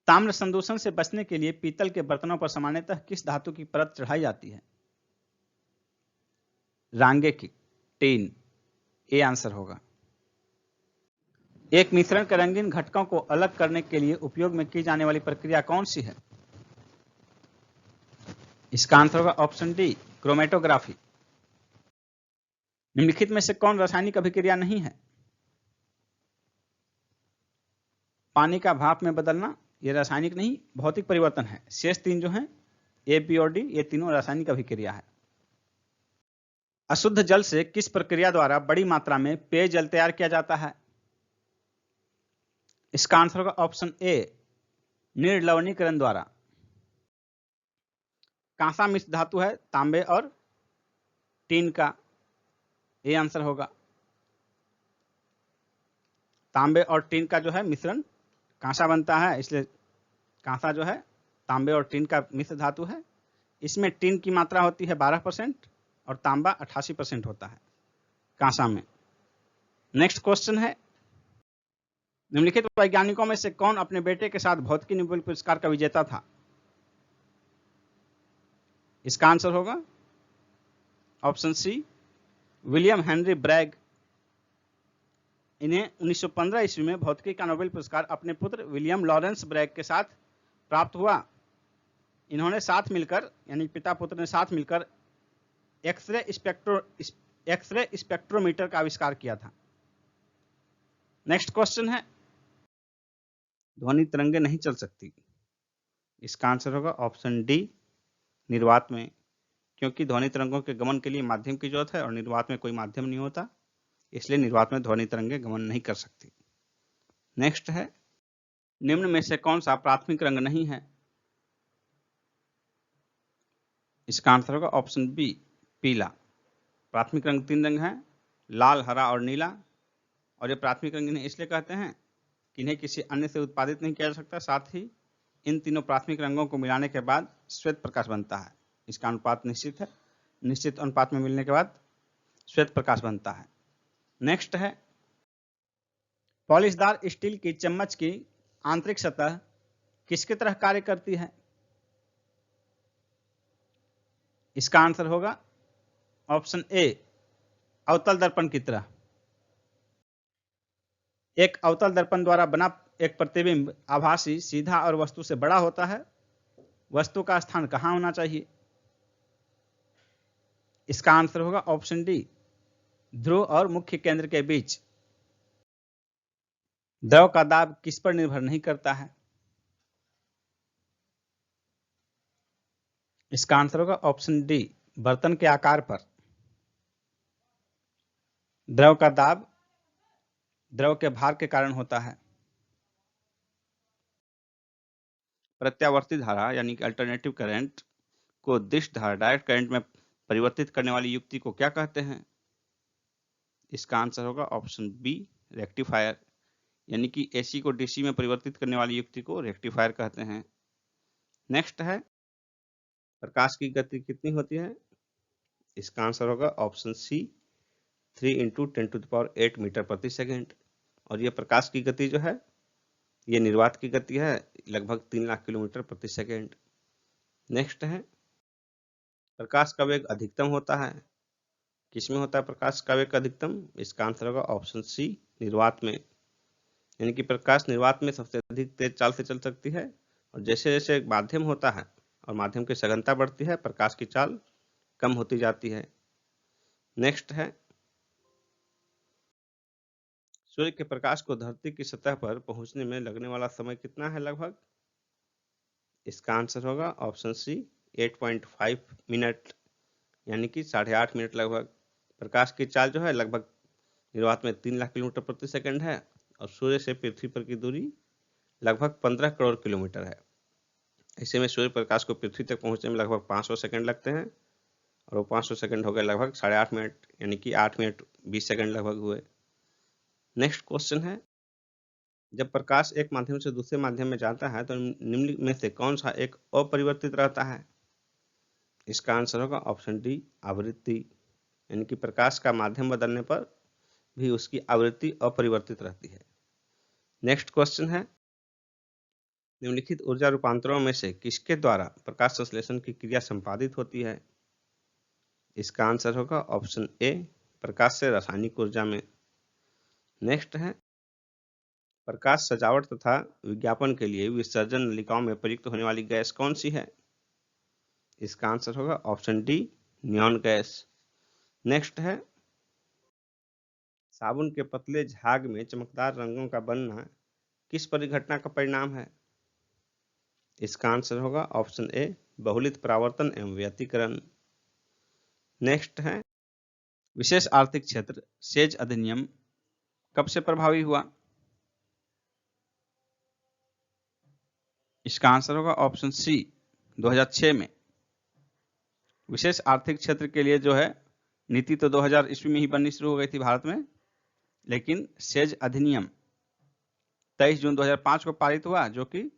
ताम्र संदूषण से बचने के लिए पीतल के बर्तनों पर सामान्यतः किस धातु की परत चढ़ाई जाती है? रांगे की, टीन, ये आंसर होगा। एक मिश्रण के रंगीन घटकों को अलग करने के लिए उपयोग में की जाने वाली प्रक्रिया कौन सी है? इसका आंसर होगा ऑप्शन डी, क्रोमेटोग्राफी। निम्नलिखित में से कौन रासायनिक अभिक्रिया नहीं है? पानी का भाप में बदलना, यह रासायनिक नहीं, भौतिक परिवर्तन है। शेष तीन जो हैं ए, बी और डी, ये तीनों रासायनिक अभिक्रिया है। अशुद्ध जल से किस प्रक्रिया द्वारा बड़ी मात्रा में पेयजल तैयार किया जाता है? इसका आंसर होगा ऑप्शन ए, निर्लवणीकरण द्वारा। कांसा मिश्र धातु है तांबे और टीन का, ये आंसर होगा। तांबे और टीन का जो है मिश्रण कांसा बनता है, इसलिए कांसा जो है तांबे और टीन का मिश्र धातु है। इसमें टीन की मात्रा होती है 12% और तांबा 88% होता है कांसा में। नेक्स्ट क्वेश्चन है, निम्नलिखित वैज्ञानिकों में से कौन अपने बेटे के साथ भौतिकी नोबेल पुरस्कार का विजेता था? इसका आंसर होगा option C, William Henry Bragg. इन्हें 1915 ईस्वी में भौतिकी का नोबेल पुरस्कार अपने पुत्र विलियम लॉरेंस ब्रैग के साथ प्राप्त हुआ। इन्होंने साथ मिलकर, यानी पिता पुत्र ने साथ मिलकर एक्सरे स्पेक्ट्रोमीटर का आविष्कार किया था। नेक्स्ट क्वेश्चन है, ध्वनि तरंगे नहीं चल सकती। इसका आंसर होगा ऑप्शन डी, निर्वात में, क्योंकि ध्वनि तरंगों के गमन के लिए माध्यम की जरूरत है और निर्वात में कोई माध्यम नहीं होता, इसलिए निर्वात में ध्वनि तरंगे गमन नहीं कर सकती। नेक्स्ट है, निम्न में से कौन सा प्राथमिक रंग नहीं है? इसका आंसर होगा ऑप्शन बी, पीला। प्राथमिक रंग 3 रंग हैं, लाल, हरा और नीला, और ये प्राथमिक रंग इन्हें इसलिए कहते हैं कि इन्हें किसी अन्य से उत्पादित नहीं किया जा सकता। साथ ही इन तीनों प्राथमिक रंगों को मिलाने के बाद श्वेत प्रकाश बनता है। इसका अनुपात निश्चित है, निश्चित अनुपात में मिलने के बाद श्वेत प्रकाश बनता है। नेक्स्ट है, पॉलिशदार स्टील की चम्मच की आंतरिक सतह किसकी तरह कार्य करती है? इसका आंसर होगा ऑप्शन ए, अवतल दर्पण की तरह। एक अवतल दर्पण द्वारा बना एक प्रतिबिंब आभासी, सीधा और वस्तु से बड़ा होता है। वस्तु का स्थान कहां होना चाहिए? इसका आंसर होगा ऑप्शन डी, ध्रुव और मुख्य केंद्र के बीच। द्रव का दाब किस पर निर्भर नहीं करता है? इसका आंसर होगा ऑप्शन डी, बर्तन के आकार पर। द्रव का दाब द्रव के भार के कारण होता है। प्रत्यावर्ती धारा यानी कि अल्टरनेटिव करंट को दिश धारा, डायरेक्ट करंट में परिवर्तित करने वाली युक्ति को क्या कहते हैं? इसका आंसर होगा ऑप्शन बी, रेक्टिफायर, यानी कि एसी को डीसी में परिवर्तित करने वाली युक्ति को रेक्टिफायर कहते हैं। नेक्स्ट है, प्रकाश की गति कितनी होती है? इसका आंसर होगा ऑप्शन सी, 3 × 10⁸ मीटर प्रति सेकेंड। और यह प्रकाश की गति जो है, ये निर्वात की गति है, लगभग 3 लाख किलोमीटर प्रति सेकेंड। नेक्स्ट है, प्रकाश का वेग अधिकतम होता है, किसमें होता है प्रकाश का वेग अधिकतम? इसका आंसर होगा ऑप्शन सी, निर्वात में, यानी कि प्रकाश निर्वात में सबसे अधिक तेज चाल से चल सकती है। और जैसे जैसे माध्यम होता है और माध्यम की सघनता बढ़ती है, प्रकाश की चाल कम होती जाती है। नेक्स्ट है, सूर्य के प्रकाश को धरती की सतह पर पहुंचने में लगने वाला समय कितना है लगभग? इसका आंसर होगा ऑप्शन सी, 8.5 मिनट, यानी कि 8.5 मिनट लगभग। प्रकाश की चाल जो है लगभग निर्वात में 3 लाख किलोमीटर प्रति सेकंड है और सूर्य से पृथ्वी पर की दूरी लगभग 15 करोड़ किलोमीटर है। ऐसे में सूर्य प्रकाश को पृथ्वी तक पहुंचने में लगभग 500 सेकंड लगते हैं और वो 500 सेकंड हो गए लगभग 8.5 मिनट, यानी कि 8 मिनट 20 सेकंड लगभग हुए। नेक्स्ट क्वेश्चन है, जब प्रकाश एक माध्यम से दूसरे माध्यम में जाता है तो निम्न में से कौन सा एक अपरिवर्तित रहता है? इसका आंसर होगा ऑप्शन डी, आवृत्ति, यानी कि प्रकाश का माध्यम बदलने पर भी उसकी आवृत्ति अपरिवर्तित रहती है। नेक्स्ट क्वेश्चन है, निम्नलिखित ऊर्जा रूपांतरों में से किसके द्वारा प्रकाश संश्लेषण की क्रिया संपादित होती है? इसका आंसर होगा ऑप्शन ए, प्रकाश से रासायनिक ऊर्जा में। नेक्स्ट है, प्रकाश सजावट तथा विज्ञापन के लिए विसर्जन नलिकाओं में प्रयुक्त होने वाली गैस कौन सी है? इसका आंसर होगा option D, neon gas. Next है, साबुन के पतले झाग में चमकदार रंगों का बनना किस परिघटना का परिणाम है? इसका आंसर होगा ऑप्शन ए, बहुलित परावर्तन एवं व्यतिकरण। नेक्स्ट है, विशेष आर्थिक क्षेत्र सेज अधिनियम कब से प्रभावी हुआ? इसका आंसर होगा ऑप्शन सी, 2006 में। विशेष आर्थिक क्षेत्र के लिए जो है नीति तो 2000 ईस्वी में ही बननी शुरू हो गई थी भारत में, लेकिन सेज अधिनियम 23 जून 2005 को पारित हुआ, जो कि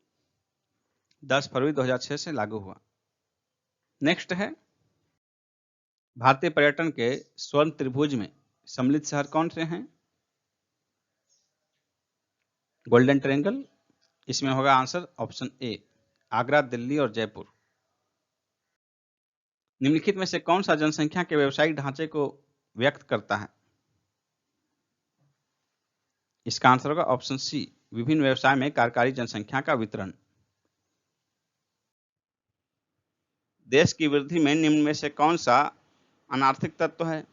10 फरवरी 2006 से लागू हुआ। नेक्स्ट है, भारतीय पर्यटन के स्वर्ण त्रिभुज में सम्मिलित शहर कौन से हैं? गोल्डन ट्रायंगल, इसमें होगा answer option A, Agra, Delhi और जयपुर। निम्नलिखित में से कौन सा जनसंख्या के व्यवसायिक ढांचे को व्यक्त करता है? इसका आंसर होगा ऑप्शन सी, विभिन्न व्यवसाय में कार्यकारी जनसंख्या का वितरण। देश की वृद्धि में निम्न में से कौन सा अनार्थिक तत्व है?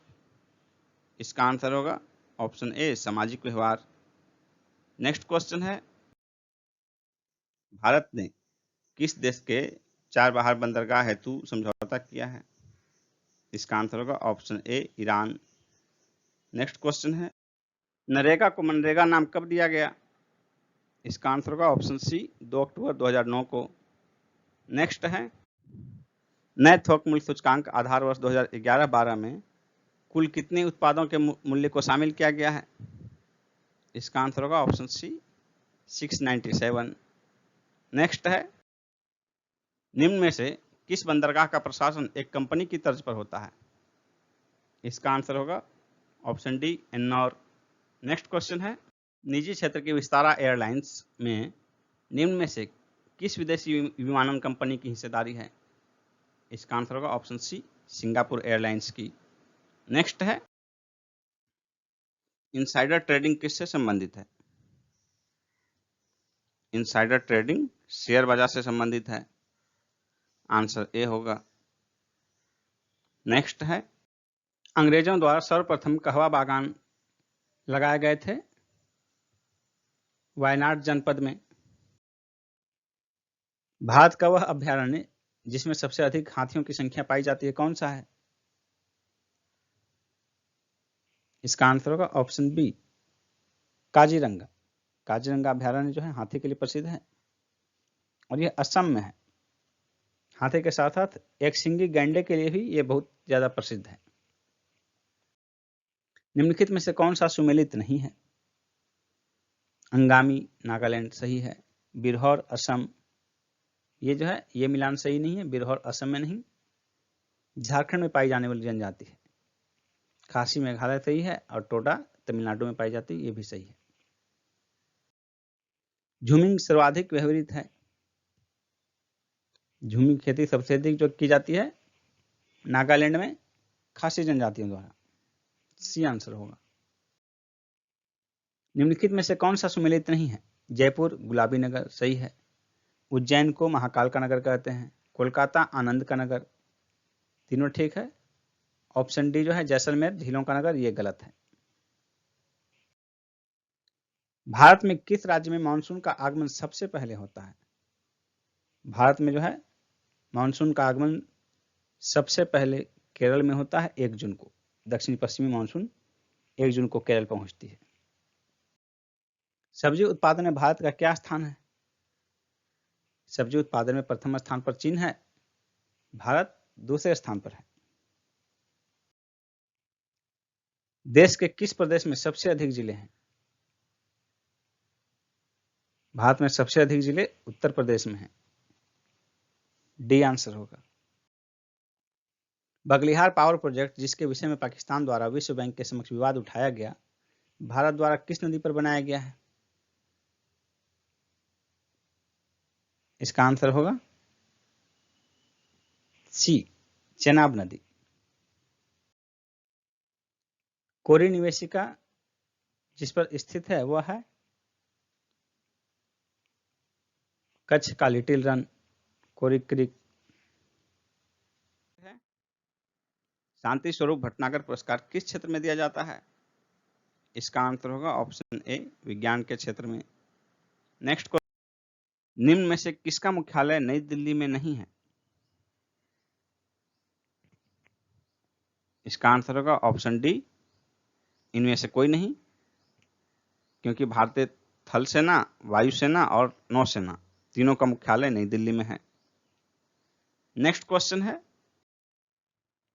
इसका आंसर होगा ऑप्शन ए, सामाजिक व्यवहार। नेक्स्ट क्वेश्चन है, भारत ने किस देश के चाबहार बंदरगाह हेतु समझौता किया है? इसका आंसर होगा ऑप्शन ए, ईरान। नेक्स्ट क्वेश्चन है, नरेगा को मनरेगा नाम कब दिया गया? इसका आंसर होगा ऑप्शन सी, 2 अक्टूबर 2009 को। नेक्स्ट है, नए थोक मूल्य सूचकांक आधार वर्ष 2011-12 में कुल कितने उत्पादों के मूल्य को शामिल किया गया है? इसका आंसर होगा ऑप्शन सी, 697। नेक्स्ट है, निम्न में से किस बंदरगाह का प्रशासन एक कंपनी की तर्ज पर होता है? इसका आंसर होगा option D, Ennore. Next question है, निजी क्षेत्र की विस्तारा एयरलाइंस में निम्न में से किस विदेशी विमानन कंपनी की हिस्सेदारी है? इसका आंसर होगा ऑप्शन सी, सिंगापुर एयरलाइंस की। नेक्स्ट है, इनसाइडर ट्रेडिंग किससे संबंधित है? इनसाइडर ट्रेडिंग शेयर बाजार से संबंधित है, आंसर ए होगा। नेक्स्ट है, अंग्रेजों द्वारा सर्वप्रथम कहवा बागान लगाए गए थे? वायनाड जनपद में। भारत का वह अभ्यारण्य जिसमें सबसे अधिक हाथियों की संख्या पाई जाती है कौन सा है? इसका आंसर होगा ऑप्शन बी, काजीरंगा। काजीरंगा अभ्यारण्य जो है हाथी के लिए प्रसिद्ध है और यह असम में है। हाथी के साथ साथ एक सिंगी गैंडे के लिए भी यह बहुत ज्यादा प्रसिद्ध है। निम्नलिखित में से कौन सा सुमेलित नहीं है? अंगामी नागालैंड सही है, बिरहौर असम, ये जो है ये मिलान सही नहीं है, बिरहौर असम में नहीं, झारखंड में पाई जाने वाली जनजाति है। खासी मेघालय सही है और टोडा तमिलनाडु में पाई जाती है, ये भी सही है। झूमिंग सर्वाधिक व्यवहृत है, झूमिंग खेती सबसे अधिक जो की जाती है नागालैंड में खासी जनजातियों द्वारा, सी आंसर होगा। निम्नलिखित में से कौन सा सुमेलित नहीं है? जयपुर गुलाबी नगर सही है, उज्जैन को महाकाल का नगर कहते हैं, कोलकाता आनंद का नगर, तीनों ठीक है। ऑप्शन डी जो है जैसलमेर झीलों का नगर, ये गलत है। भारत में किस राज्य में मानसून का आगमन सबसे पहले होता है? भारत में जो है मानसून का आगमन सबसे पहले केरल में होता है 1 जून को। दक्षिण पश्चिमी मानसून 1 जून को केरल पहुंचती है। सब्जी उत्पादन में भारत का क्या स्थान है? सब्जी उत्पादन में प्रथम स्थान पर चीन है, भारत दूसरे स्थान पर है। देश के किस प्रदेश में सबसे अधिक जिले हैं? भारत में सबसे अधिक जिले उत्तर प्रदेश में हैं, डी आंसर होगा। बगलिहार पावर प्रोजेक्ट जिसके विषय में पाकिस्तान द्वारा विश्व बैंक के समक्ष विवाद उठाया गया, भारत द्वारा किस नदी पर बनाया गया है? इसका आंसर होगा सी, चेनाब नदी। कोरी निवेशिका जिस पर स्थित है वह है कच्छ का लिटिल रन, कोरी क्रीक। शांति स्वरूप भटनागर पुरस्कार किस क्षेत्र में दिया जाता है? इसका आंसर होगा ऑप्शन ए, विज्ञान के क्षेत्र में। नेक्स्ट क्वेश्चन, निम्न में से किसका मुख्यालय नई दिल्ली में नहीं है? इसका आंसर होगा ऑप्शन डी, इनमें से कोई नहीं, क्योंकि भारतीय थल सेना, वायुसेना और नौसेना तीनों का मुख्यालय नई दिल्ली में है। नेक्स्ट क्वेश्चन है,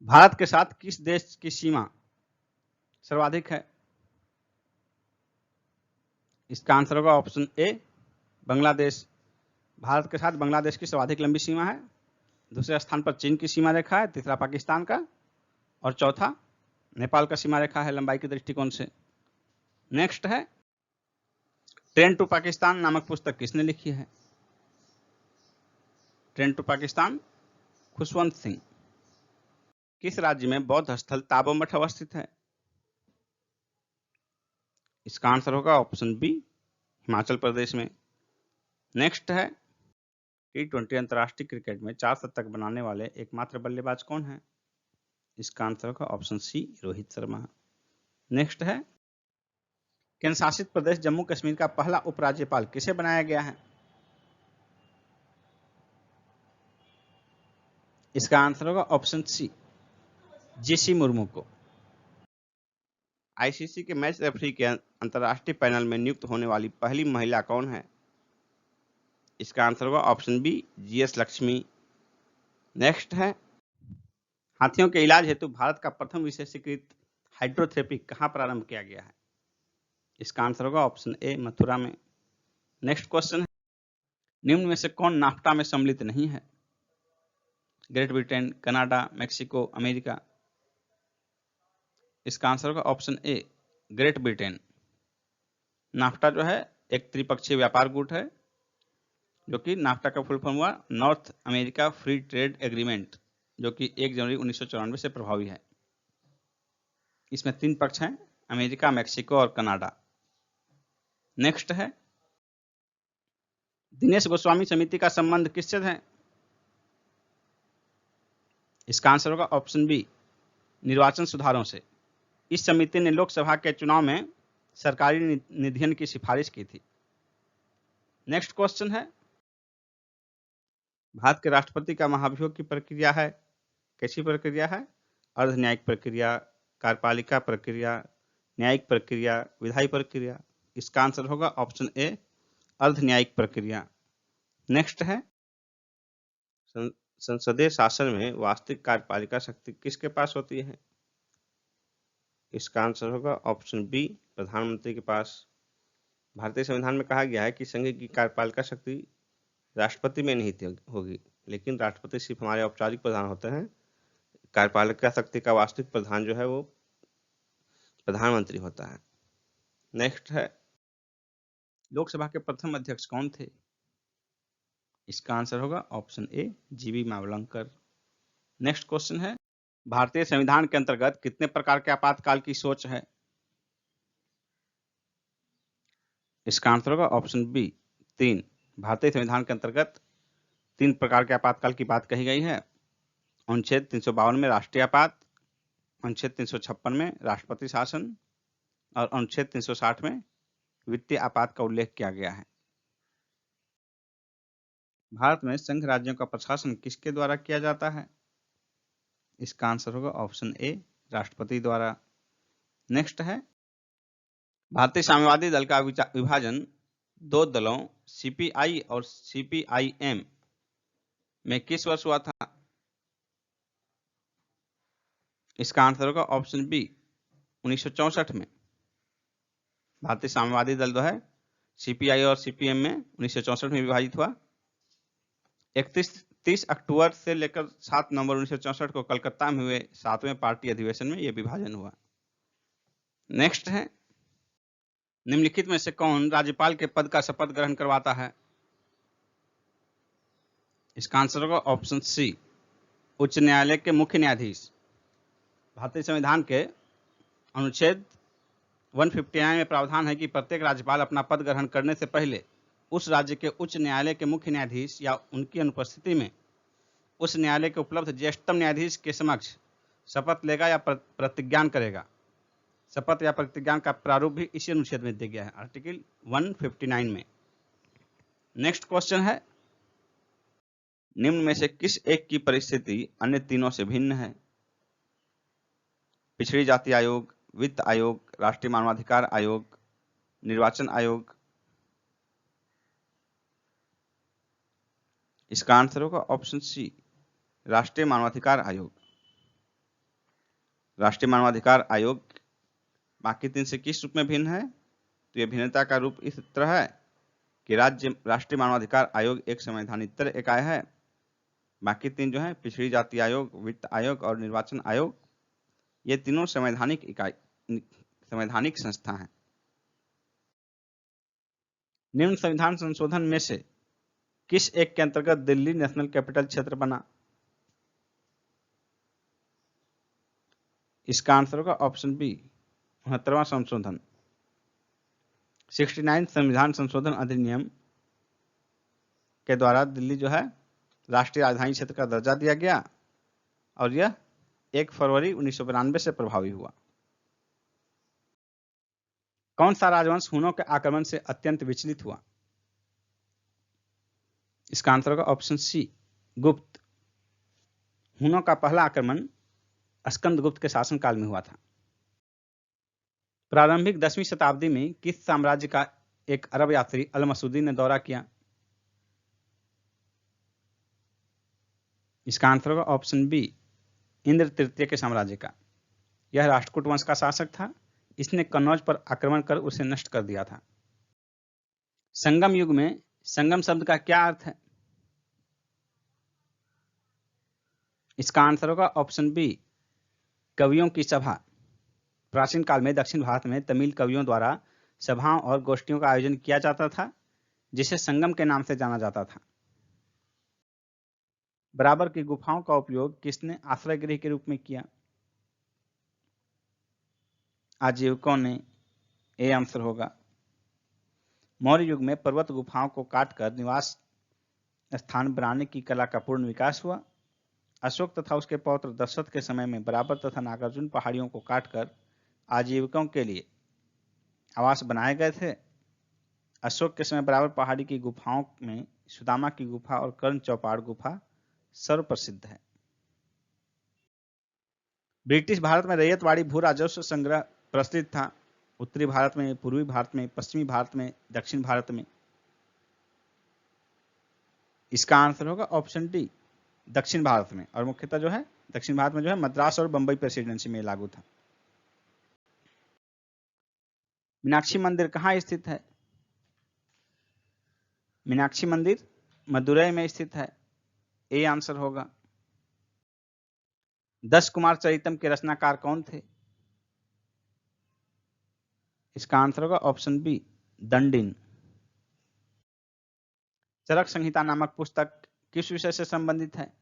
भारत के साथ किस देश की सीमा सर्वाधिक है? इसका आंसर होगा ऑप्शन ए, बांग्लादेश। भारत के साथ बांग्लादेश की सर्वाधिक लंबी सीमा है। दूसरे स्थान पर चीन की सीमा रेखा है, तीसरा पाकिस्तान का, और चौथा नेपाल का सीमा रेखा है लंबाई के दृष्टिकोण से। नेक्स्ट है, ट्रेन टू पाकिस्तान नामक पुस्तक किसने लिखी है? Train to Pakistan, Khushwant Singh. किस राज्य में बौद्ध स्थल ताबो मठ अवस्थित है? इसका आंसर होगा ऑप्शन बी, हिमाचल प्रदेश में। नेक्स्ट है, T20 अंतर्राष्ट्रीय क्रिकेट में 4 शतक बनाने वाले एकमात्र बल्लेबाज कौन है? इसका आंसर होगा option C, Rohit Sharma. Next है, केंद्र शासित प्रदेश जम्मू कश्मीर का पहला उपराज्यपाल किसे बनाया गया है? इसका आंसर होगा ऑप्शन सी, जीसी मुर्मू को। आईसीसी के मैच रेफरी के अंतर्राष्ट्रीय पैनल में नियुक्त होने वाली पहली महिला कौन है? इसका आंसर होगा option B, G S Lakshmi. Next है, हाथियों के इलाज हेतु भारत का प्रथम विशेषीकृत हाइड्रोथेरेपी कहां प्रारंभ किया गया है? इसका आंसर होगा ऑप्शन ए, मथुरा में। नेक्स्ट क्वेश्चन है, निम्न में से कौन नाफ्टा में सम्मिलित नहीं है? Great Britain, Canada, Mexico, America. इसका आंसर होगा ऑप्शन ए, ग्रेट ब्रिटेन। नाफ्टा जो है एक त्रिपक्षीय व्यापार गुट है, जो कि नाफ्टा का फुल फॉर्म हुआ north America free trade agreement, जो कि 1 जनवरी 1994 से प्रभावी है। इसमें 3 पक्ष हैं, अमेरिका, मैक्सिको और कनाडा। नेक्स्ट है, दिनेश गोस्वामी समिति का संबंध किससे है? इसका आंसर होगा ऑप्शन बी, निर्वाचन सुधारों से। इस समिति ने लोकसभा के चुनाव में सरकारी निधियन की सिफारिश की थी। नेक्स्ट क्वेश्चन है, भारत के राष्ट्रपति का महाभियोग की प्रक्रिया है, कैसी प्रक्रिया है? अर्ध न्यायिक प्रक्रिया, कार्यपालिका प्रक्रिया, न्यायिक प्रक्रिया, विधायी प्रक्रिया। इसका आंसर होगा ऑप्शन ए, अर्ध न्यायिक प्रक्रिया। नेक्स्ट है, संसदीय शासन में वास्तविक कार्यपालिका शक्ति किसके पास होती है? इसका आंसर होगा ऑप्शन बी, प्रधानमंत्री के पास। भारतीय संविधान में कहा गया है कि संघ की कार्यपालिका शक्ति राष्ट्रपति में नहीं होगी, लेकिन राष्ट्रपति सिर्फ हमारे औपचारिक प्रधान होते हैं। कार्यपालिका शक्ति का वास्तविक प्रधान जो है वो प्रधानमंत्री होता है। नेक्स्ट है, लोकसभा के प्रथम अध्यक्ष कौन थे? इसका आंसर होगा ऑप्शन ए, जीवी मावलंकर। नेक्स्ट क्वेश्चन है, भारतीय संविधान के अंतर्गत कितने प्रकार के आपातकाल की सोच है? इसका आंसर होगा ऑप्शन बी, 3। भारतीय संविधान के अंतर्गत 3 प्रकार के आपातकाल की बात कही गई है। अनुच्छेद 352 में राष्ट्रीय आपात, अनुच्छेद 356 में राष्ट्रपति शासन और अनुच्छेद 360 में वित्तीय आपात का उल्लेख किया गया है। भारत में संघ राज्यों का प्रशासन किसके द्वारा किया जाता है? इसका आंसर होगा ऑप्शन ए, राष्ट्रपति द्वारा। नेक्स्ट है, भारतीय साम्यवादी दल का विभाजन 2 दलों सीपीआई और सीपीआईएम में किस वर्ष हुआ था? इसका आंसर होगा ऑप्शन बी, 1964 में। भारतीय साम्यवादी दल जो है सीपीआई और सीपीएम में 1964 में विभाजित हुआ। 30 अक्टूबर से लेकर 7 नवंबर 1964 को कलकत्ता में हुए 7वें पार्टी अधिवेशन में यह विभाजन हुआ। नेक्स्ट है, निम्नलिखित में से कौन राज्यपाल के पद का शपथ ग्रहण करवाता है? इसका आंसर होगा ऑप्शन सी, उच्च न्यायालय के मुख्य न्यायाधीश। भारतीय संविधान के अनुच्छेद 159 में प्रावधान है कि प्रत्येक राज्यपाल अपना पद ग्रहण करने से पहले उस राज्य के उच्च न्यायालय के मुख्य न्यायाधीश या उनकी अनुपस्थिति में उस न्यायालय के उपलब्ध ज्येष्ठतम न्यायाधीश के समक्ष शपथ लेगा या प्रतिज्ञान करेगा। शपथ या प्रतिज्ञान का प्रारूप भी इसी अनुच्छेद में दिया गया है, आर्टिकल 159 में। नेक्स्ट क्वेश्चन है, निम्न में से किस एक की परिस्थिति अन्य तीनों से भिन्न है? पिछड़ी जाति आयोग, वित्त आयोग, राष्ट्रीय मानवाधिकार आयोग, निर्वाचन आयोग। इसका आंसर होगा ऑप्शन सी, राष्ट्रीय मानवाधिकार आयोग। राष्ट्रीय मानवाधिकार आयोग बाकी तीन से किस रूप में भिन्न है? तो यह भिन्नता का रूप इस तरह है कि राष्ट्रीय मानवाधिकार आयोग एक संवैधानिक इकाई है, बाकी तीन जो है पिछड़ी जाति आयोग, वित्त आयोग और निर्वाचन आयोग, ये तीनों संवैधानिक संस्था हैं। निम्न संविधान संशोधन में से किस एक के अंतर्गत दिल्ली नेशनल कैपिटल क्षेत्र बना? इसका आंसर होगा ऑप्शन बी, 69वां संशोधन। 69 संविधान संशोधन अधिनियम के द्वारा दिल्ली जो है राष्ट्रीय राजधानी क्षेत्र का दर्जा दिया गया और यह 1 फरवरी 1992 से प्रभावी हुआ। कौन सा राजवंश हुनों के आक्रमण से अत्यंत विचलित हुआ? इसका आंसर होगा ऑप्शन सी, गुप्त। हुनों का पहला आक्रमण स्कंदगुप्त के शासनकाल में हुआ था। प्रारंभिक 10वीं शताब्दी में किस साम्राज्य का एक अरब यात्री अल मसूदी ने दौरा किया? इसका आंसर होगा ऑप्शन बी, इंद्र तृतीय के साम्राज्य का। यह राष्ट्रकूट वंश का शासक था। इसने कन्नौज पर आक्रमण कर उसे नष्ट कर दिया था। संगम युग में संगम शब्द का क्या अर्थ है? इसका आंसर होगा ऑप्शन बी, कवियों की सभा। प्राचीन काल में दक्षिण भारत में तमिल कवियों द्वारा सभाओं और गोष्ठियों का आयोजन किया जाता था, जिसे संगम के नाम से जाना जाता था। बराबर की गुफाओं का उपयोग किसने आश्रय गृह के रूप में किया? आजीविकों ने। ए आंसर होगा। मौर्य युग में पर्वत गुफाओं को काटकर निवास स्थान बनाने की कला का पूर्ण विकास हुआ। अशोक तथा उसके पौत्र दशरथ के समय में बराबर तथा नागार्जुन पहाड़ियों को काटकर आजीविकों के लिए आवास बनाए गए थे। अशोक के समय बराबर पहाड़ी की गुफाओं में सुदामा की गुफा और कर्ण चौपाड़ गुफा सर्वप्रसिद्ध है। ब्रिटिश भारत में रैयतवाड़ी भू राजस्व संग्रह प्रचलित था। उत्तरी भारत में, पूर्वी भारत में, पश्चिमी भारत में, दक्षिण भारत में। इसका आंसर होगा ऑप्शन डी, दक्षिण भारत में। और मुख्यतः जो है दक्षिण भारत में जो है मद्रास और बंबई प्रेसिडेंसी में लागू था। मीनाक्षी मंदिर कहाँ स्थित है? मीनाक्षी मंदिर मदुरई में स्थित है। ए आंसर होगा। 10 कुमार चरितम के रचनाकार कौन थे? इसका आंसर होगा ऑप्शन बी, दंडिन। चरक संहिता नामक पुस्तक किस विषय से संबंधित है?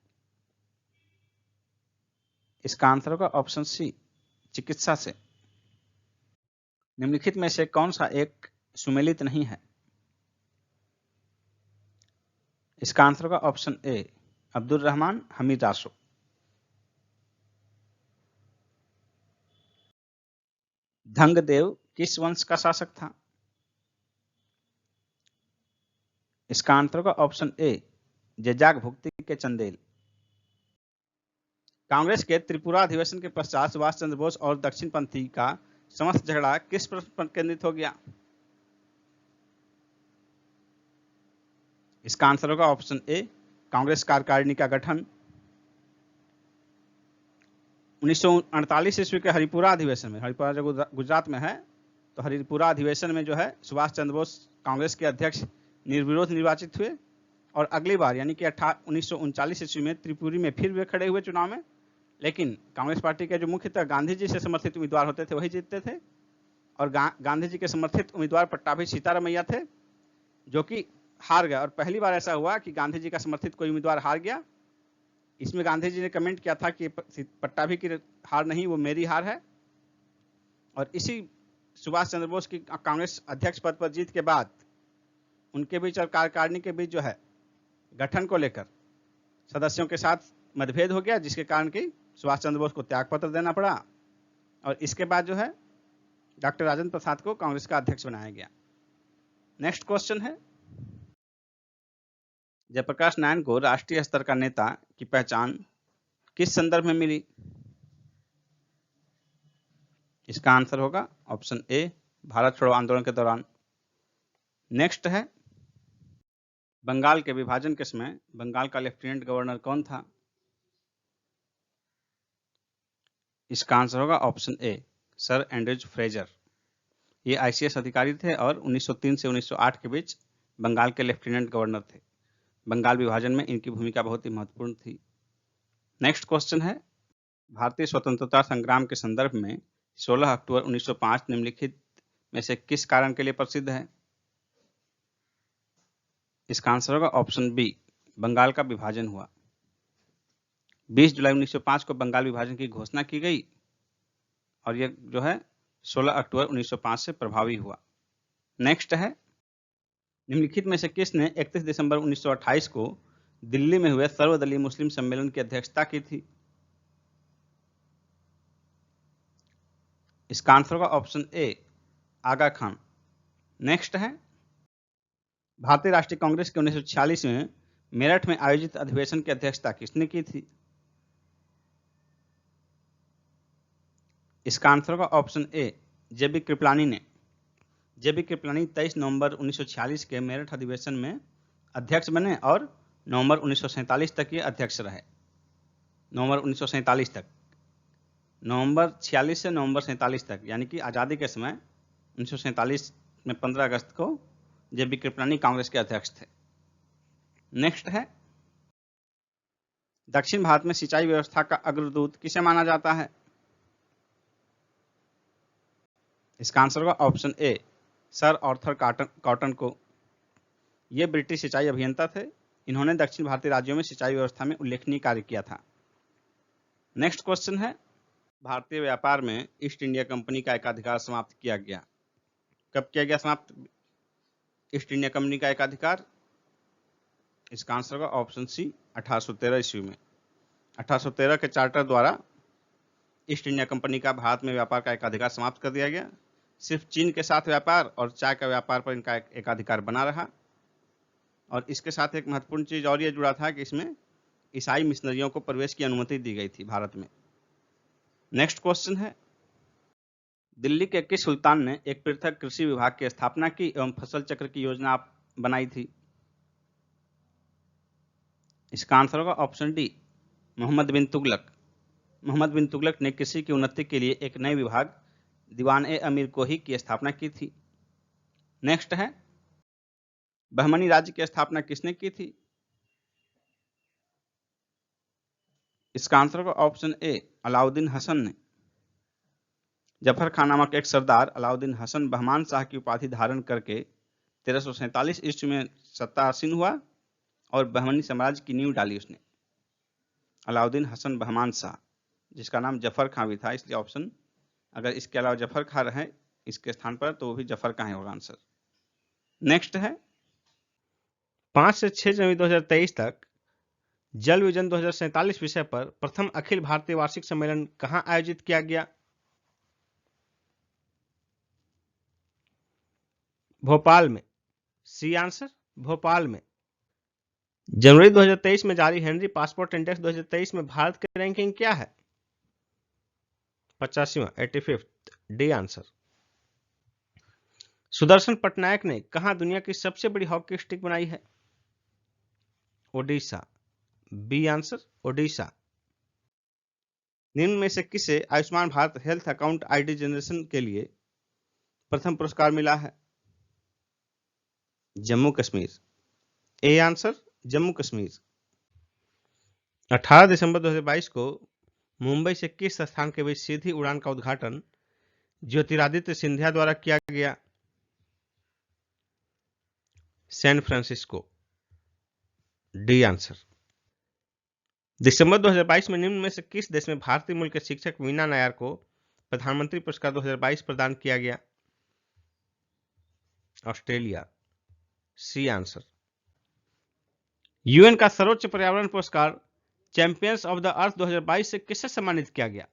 इसका आंसर होगा ऑप्शन सी, चिकित्सा से। निम्नलिखित में से कौन सा एक सुमेलित नहीं है? इसका आंसर होगा ऑप्शन ए, अब्दुल रहमान हमीद आसो। धंगदेव किस वंश का शासक था? इसका आंसर होगा ऑप्शन ए, जेजाग भुक्ति के चंदेल। कांग्रेस के त्रिपुरा अधिवेशन के पश्चात सुभाष चंद्र बोस और दक्षिणपंथी का समस्त झगड़ा किस प्रश्न पर केंद्रित हो गया? इसका आंसर होगा ऑप्शन ए, कांग्रेस कार्यकारिणी का गठन। 1948 ईस्वी के हरिपुरा अधिवेशन में, हरिपुरा जो गुजरात में है, तो हरिपुरा अधिवेशन में जो है सुभाष चंद्र बोस कांग्रेस के अध्यक्ष निर्विरोध निर्वाचित हुए और अगली बार यानी कि 1939 ईस्वी में त्रिपुरी में फिर वे खड़े हुए चुनाव में, लेकिन कांग्रेस पार्टी के जो मुख्यतः गांधी जी से समर्थित उम्मीदवार होते थे वही जीतते थे और गांधी जी के समर्थित उम्मीदवार पट्टाभी सीतारामैया थे, जो कि हार गया और पहली बार ऐसा हुआ कि गांधी जी का समर्थित कोई उम्मीदवार हार गया। इसमें गांधी जी ने कमेंट किया था कि पट्टाभी की हार नहीं, वो मेरी हार है। और इसी सुभाष चंद्र बोस की कांग्रेस अध्यक्ष पद पर जीत के बाद उनके बीच और कार्यकारिणी के बीच जो है गठन को लेकर सदस्यों के साथ मतभेद हो गया, जिसके कारण कि सुभाष चंद्र बोस को त्यागपत्र देना पड़ा और इसके बाद जो है डॉक्टर राजेंद्र प्रसाद को कांग्रेस का अध्यक्ष बनाया गया। नेक्स्ट क्वेश्चन है, जयप्रकाश नारायण को राष्ट्रीय स्तर का नेता की पहचान किस संदर्भ में मिली? इसका आंसर होगा ऑप्शन ए, भारत छोड़ो आंदोलन के दौरान। नेक्स्ट है, बंगाल के विभाजन के समय बंगाल का लेफ्टिनेंट गवर्नर कौन था? इसका आंसर होगा ऑप्शन ए, सर एंड्रयूज फ्रेजर। ये आईसीएस अधिकारी थे और 1903 से 1908 के बीच बंगाल के लेफ्टिनेंट गवर्नर थे। बंगाल विभाजन में इनकी भूमिका बहुत ही महत्वपूर्ण थी। नेक्स्ट क्वेश्चन है, भारतीय स्वतंत्रता संग्राम के संदर्भ में 16 अक्टूबर 1905 निम्नलिखित में से किस कारण के लिए प्रसिद्ध है? इसका आंसर होगा ऑप्शन बी, बंगाल का विभाजन हुआ। 20 जुलाई 1905 को बंगाल विभाजन की घोषणा की गई और यह जो है 16 अक्टूबर 1905 से प्रभावी हुआ। नेक्स्ट है, निम्नलिखित में से किसने 31 दिसंबर 1928 को दिल्ली में हुए सर्वदलीय मुस्लिम सम्मेलन की अध्यक्षता की थी? इसका आंसर होगा option A, Aga Khan. Next है, भारतीय राष्ट्रीय कांग्रेस के 1946 में मेरठ में आयोजित अधिवेशन की अध्यक्षता किसने की थी? इसका आंसर होगा ऑप्शन ए, जेबी कृपलानी ने। जेबी कृपलानी 23 नवंबर 1946 के मेरठ अधिवेशन में अध्यक्ष बने और नवंबर 1947 तक ये अध्यक्ष रहे। नवंबर 1947 तक, नवंबर 46 से नवंबर 47 तक, यानी कि आज़ादी के समय 1947 में 15 अगस्त को जेबी कृपलानी कांग्रेस के अध्यक्ष थे। नेक्स्ट है, दक्षिण भारत में सिंचाई व्यवस्था का अग्रदूत किसे माना जाता है? इसका आंसर होगा ऑप्शन ए, सर आर्थर कॉटन को। ये ब्रिटिश सिंचाई अभियंता थे। इन्होंने दक्षिण भारतीय राज्यों में सिंचाई व्यवस्था में उल्लेखनीय कार्य किया था। नेक्स्ट क्वेश्चन है, भारतीय व्यापार में ईस्ट इंडिया कंपनी का एकाधिकार समाप्त किया गया। कब किया गया समाप्त ईस्ट इंडिया कंपनी का एकाधिकार? इसका आंसर होगा ऑप्शन सी, 1813 ईस्वी में। 1813 के चार्टर द्वारा ईस्ट इंडिया कंपनी का भारत में व्यापार का एकाधिकार समाप्त कर दिया गया। सिर्फ चीन के साथ व्यापार और चाय का व्यापार पर इनका एकाधिकार बना रहा। और इसके साथ एक महत्वपूर्ण चीज और ये जुड़ा था कि इसमें ईसाई मिशनरियों को प्रवेश की अनुमति दी गई थी भारत में। नेक्स्ट क्वेश्चन है, दिल्ली के किस सुल्तान ने एक पृथक कृषि विभाग की स्थापना की एवं फसल चक्र की योजना बनाई थी? इसका आंसर होगा ऑप्शन डी, मोहम्मद बिन तुगलक। मोहम्मद बिन तुगलक ने कृषि की उन्नति के लिए एक नए विभाग दीवान ए अमीर कोही की स्थापना की थी। नेक्स्ट है, बहमनी राज्य की स्थापना किसने की थी? इसका आंसर होगा ऑप्शन ए, अलाउद्दीन हसन ने। जफर खान नामक एक सरदार अलाउद्दीन हसन बहमान शाह की उपाधि धारण करके 1347 ईस्वी में सत्तासीन हुआ और बहमनी साम्राज्य की नींव डाली उसने। अलाउद्दीन हसन बहमान शाह, जिसका नाम जफर खां भी था, इसलिए ऑप्शन अगर इसके अलावा जफर खां रहे इसके स्थान पर तो वो भी जफर खां ही होगा आंसर। नेक्स्ट है, 5 से 6 जनवरी 2023 तक जल विजन 2047 विषय पर प्रथम अखिल भारतीय वार्षिक सम्मेलन कहां आयोजित किया गया? भोपाल में। सी आंसर, भोपाल में। जनवरी 2023 में जारी हेनरी पासपोर्ट इंडेक्स 2023 में भारत की रैंकिंग क्या है? 85वां, 85th। D answer. Sudarshan Patnaik ने कहां दुनिया की सबसे बड़ी हॉकी स्टिक बनाई है? ओडिशा। B answer, Odisha. निम्न में से किसे Ayushman Bharat health account ID generation के लिए प्रथम पुरस्कार मिला है? जम्मू कश्मीर। A answer, Jammu Kashmir. 18 दिसंबर 2022 को मुंबई से किस स्थान के बीच सीधी उड़ान का उद्घाटन ज्योतिरादित्य सिंधिया द्वारा किया गया? San Francisco, D answer. दिसंबर 2022 में निम्न में से किस देश में भारतीय मूल के शिक्षक वीना नायर को प्रधानमंत्री पुरस्कार 2022 प्रदान किया गया? Australia, C answer. यूएन का सर्वोच्च पर्यावरण पुरस्कार चैंपियंस ऑफ द अर्थ 2022 से किससे सम्मानित किया गया?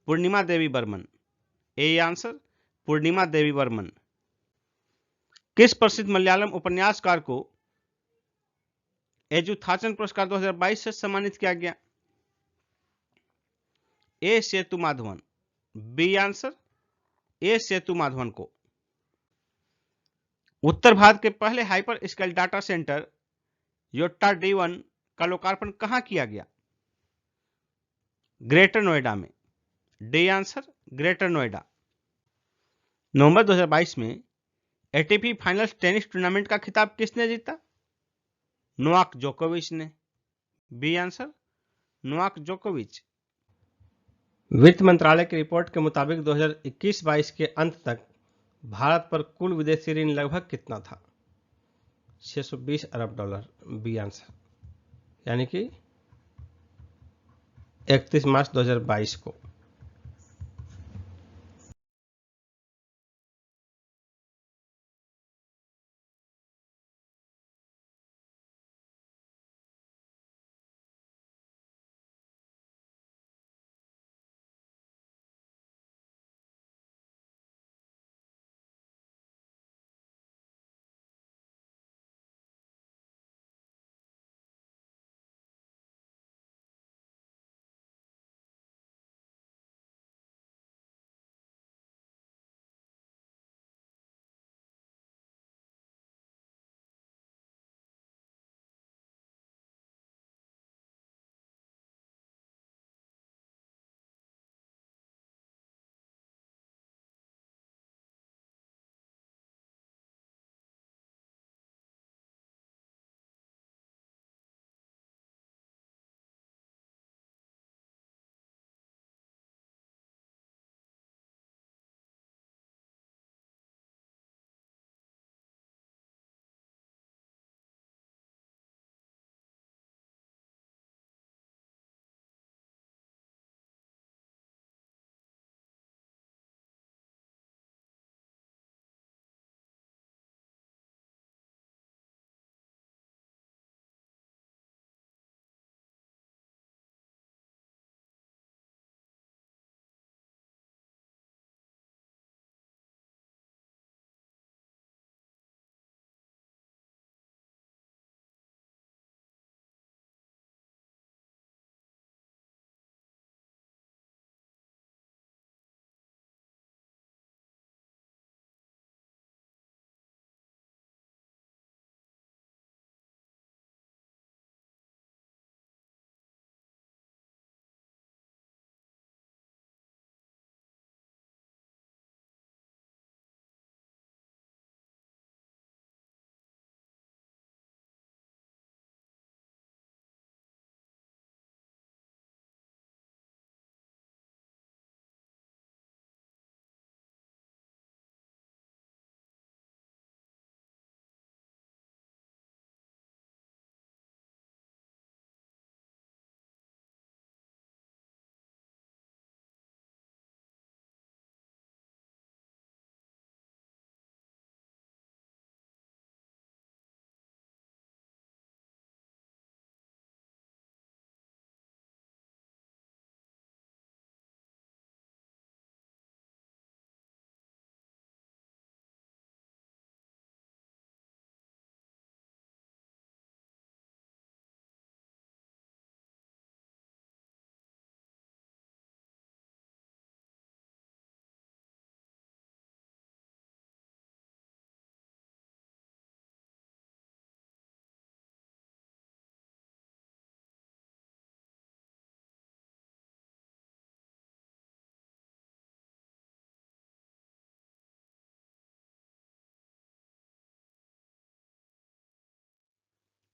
पूर्णिमा देवी बर्मन, ए आंसर, पूर्णिमा देवी बर्मन। किस प्रसिद्ध मलयालम उपन्यासकार को एजुथाचन पुरस्कार 2022 से सम्मानित किया गया? ए सेतु माधवन, बी आंसर, ए सेतु माधवन को। उत्तर भारत के पहले hyper scale data centre Yotta D1 का लोकार्पण कहां किया गया? ग्रेटर नोएडा में, डी आंसर, ग्रेटर नोएडा। नवंबर 2022 में एटीपी फाइनल्स टेनिस टूर्नामेंट का खिताब किसने जीता? नोवाक जोकोविच ने, बी आंसर, नोवाक जोकोविच। वित्त मंत्रालय की रिपोर्ट के मुताबिक 2021-22 के अंत तक भारत पर कुल विदेशी ऋण लगभग कितना था? 620 अरब डॉलर, बी आंसर, यानी कि 31 मार्च 2022 को।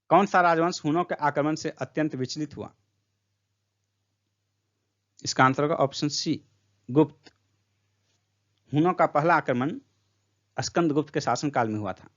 कौन सा राजवंश हुनों के आक्रमण से अत्यंत विचलित हुआ? इसका आंसर होगा ऑप्शन सी, गुप्त। हुनों का पहला आक्रमण स्कंदगुप्त के शासनकाल में हुआ था।